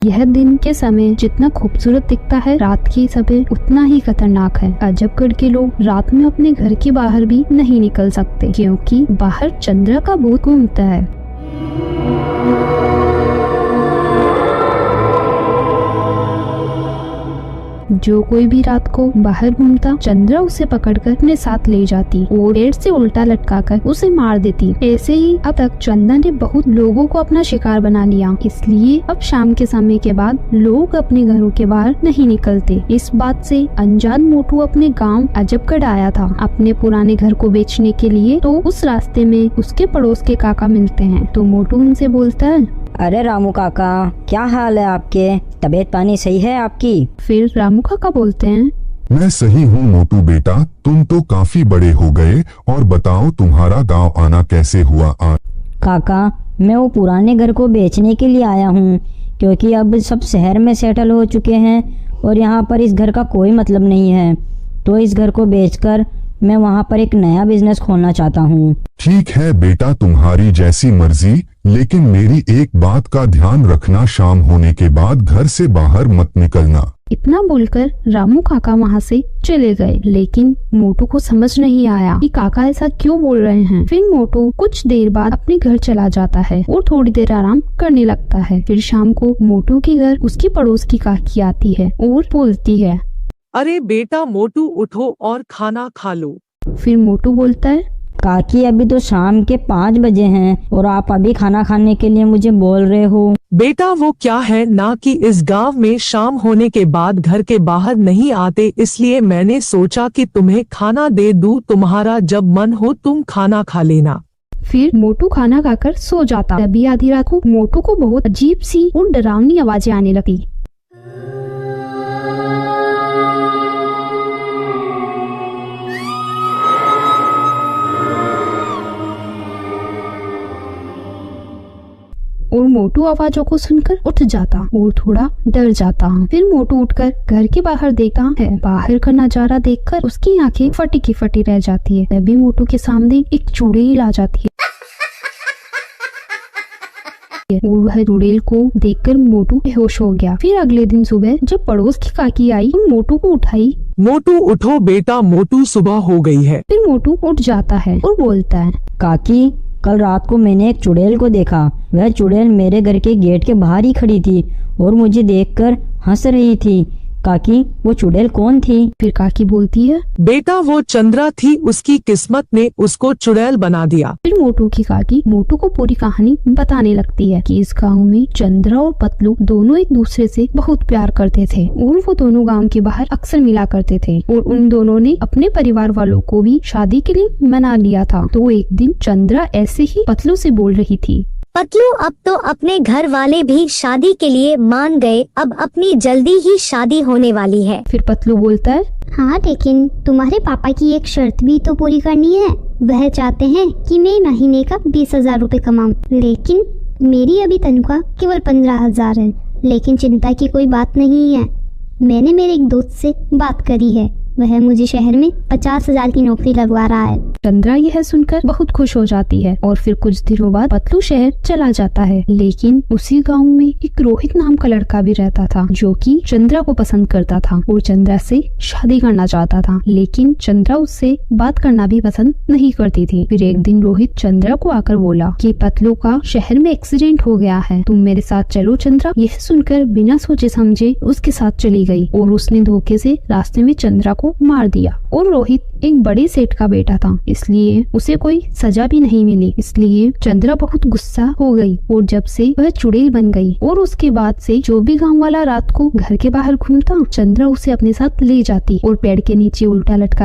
यह दिन के समय जितना खूबसूरत दिखता है, रात के समय उतना ही खतरनाक है। अजबगढ़ के लोग रात में अपने घर के बाहर भी नहीं निकल सकते, क्योंकि बाहर चंद्रा का भूत घूमता है। जो कोई भी रात को बाहर घूमता, चंद्रा उसे पकड़कर अपने साथ ले जाती और पेड़ से उल्टा लटकाकर उसे मार देती। ऐसे ही अब तक चंद्रा ने बहुत लोगों को अपना शिकार बना लिया, इसलिए अब शाम के समय के बाद लोग अपने घरों के बाहर नहीं निकलते। इस बात से अनजान मोटू अपने गांव अजबगढ़ आया था अपने पुराने घर को बेचने के लिए। तो उस रास्ते में उसके पड़ोस के काका मिलते हैं, तो मोटू उनसे बोलता है, अरे रामू काका, क्या हाल है आपके? तबीयत पानी सही है आपकी? फिर रामू काका बोलते हैं, मैं सही हूँ मोटू बेटा, तुम तो काफी बड़े हो गए, और बताओ तुम्हारा गांव आना कैसे हुआ? काका, मैं वो पुराने घर को बेचने के लिए आया हूँ, क्योंकि अब सब शहर में सेटल हो चुके हैं और यहाँ पर इस घर का कोई मतलब नहीं है। तो इस घर को बेचकर मैं वहाँ पर एक नया बिजनेस खोलना चाहता हूँ। ठीक है बेटा, तुम्हारी जैसी मर्जी, लेकिन मेरी एक बात का ध्यान रखना, शाम होने के बाद घर से बाहर मत निकलना। इतना बोलकर रामू काका वहाँ से चले गए, लेकिन मोटू को समझ नहीं आया कि काका ऐसा क्यों बोल रहे हैं। फिर मोटू कुछ देर बाद अपने घर चला जाता है और थोड़ी देर आराम करने लगता है। फिर शाम को मोटू के घर उसकी पड़ोस की काकी आती है और बोलती है, अरे बेटा मोटू, उठो और खाना खा लो। फिर मोटू बोलता है, काकी, अभी तो शाम के 5 बजे हैं और आप अभी खाना खाने के लिए मुझे बोल रहे हो? बेटा वो क्या है ना कि इस गांव में शाम होने के बाद घर के बाहर नहीं आते, इसलिए मैंने सोचा कि तुम्हें खाना दे दूं, तुम्हारा जब मन हो तुम खाना खा लेना। फिर मोटू खाना खाकर सो जाता। तभी आधी रात को मोटू को बहुत अजीब सी और डरावनी आवाजें आने लगी। और मोटू आवाजों को सुनकर उठ जाता और थोड़ा डर जाता। फिर मोटू उठकर घर के बाहर देखता है। बाहर का नजारा देखकर उसकी आंखें फटी की फटी रह जाती है। तभी मोटू के सामने एक चुड़ैल आ जाती है और वह चुड़ैल को देखकर मोटू बेहोश हो गया। फिर अगले दिन सुबह जब पड़ोस की काकी आई और मोटू को उठाई, मोटू उठो बेटा, मोटू सुबह हो गई है। फिर मोटू उठ जाता है और बोलता है, काकी, कल रात को मैंने एक चुड़ैल को देखा। वह चुड़ैल मेरे घर के गेट के बाहर ही खड़ी थी और मुझे देखकर हंस रही थी। काकी, वो चुड़ैल कौन थी? फिर काकी बोलती है, बेटा वो चंद्रा थी, उसकी किस्मत ने उसको चुड़ैल बना दिया। फिर मोटू की काकी मोटू को पूरी कहानी बताने लगती है कि इस गांव में चंद्रा और पतलू दोनों एक दूसरे से बहुत प्यार करते थे और वो दोनों गांव के बाहर अक्सर मिला करते थे और उन दोनों ने अपने परिवार वालों को भी शादी के लिए मना लिया था। तो एक दिन चंद्रा ऐसे ही पतलू से बोल रही थी, पतलू, अब तो अपने घर वाले भी शादी के लिए मान गए, अब अपनी जल्दी ही शादी होने वाली है। फिर पतलू बोलता है, हाँ, लेकिन तुम्हारे पापा की एक शर्त भी तो पूरी करनी है। वह चाहते हैं कि मैं महीने का 20,000 रुपए कमाऊं, लेकिन मेरी अभी तनख्वाह केवल 15,000 है। लेकिन चिंता की कोई बात नहीं है, मैंने मेरे एक दोस्त से बात करी है, वह मुझे शहर में 50,000 की नौकरी लगवा रहा है। चंद्रा यह सुनकर बहुत खुश हो जाती है और फिर कुछ दिनों बाद पतलू शहर चला जाता है। लेकिन उसी गांव में एक रोहित नाम का लड़का भी रहता था, जो कि चंद्रा को पसंद करता था और चंद्रा से शादी करना चाहता था। लेकिन चंद्रा उससे बात करना भी पसंद नहीं करती थी। फिर एक दिन रोहित चंद्रा को आकर बोला कि पतलू का शहर में एक्सीडेंट हो गया है, तुम मेरे साथ चलो। चंद्रा यह सुनकर बिना सोचे समझे उसके साथ चली गई और उसने धोखे से रास्ते में चंद्रा को मार दिया। और रोहित एक बड़े सेठ का बेटा था, इसलिए उसे कोई सजा भी नहीं मिली। इसलिए चंद्रा बहुत गुस्सा हो गई और जब से वह चुड़ैल बन गई और उसके बाद से जो भी गांव वाला रात को घर के बाहर घूमता, चंद्रा उसे अपने साथ ले जाती और पेड़ के नीचे उल्टा लटका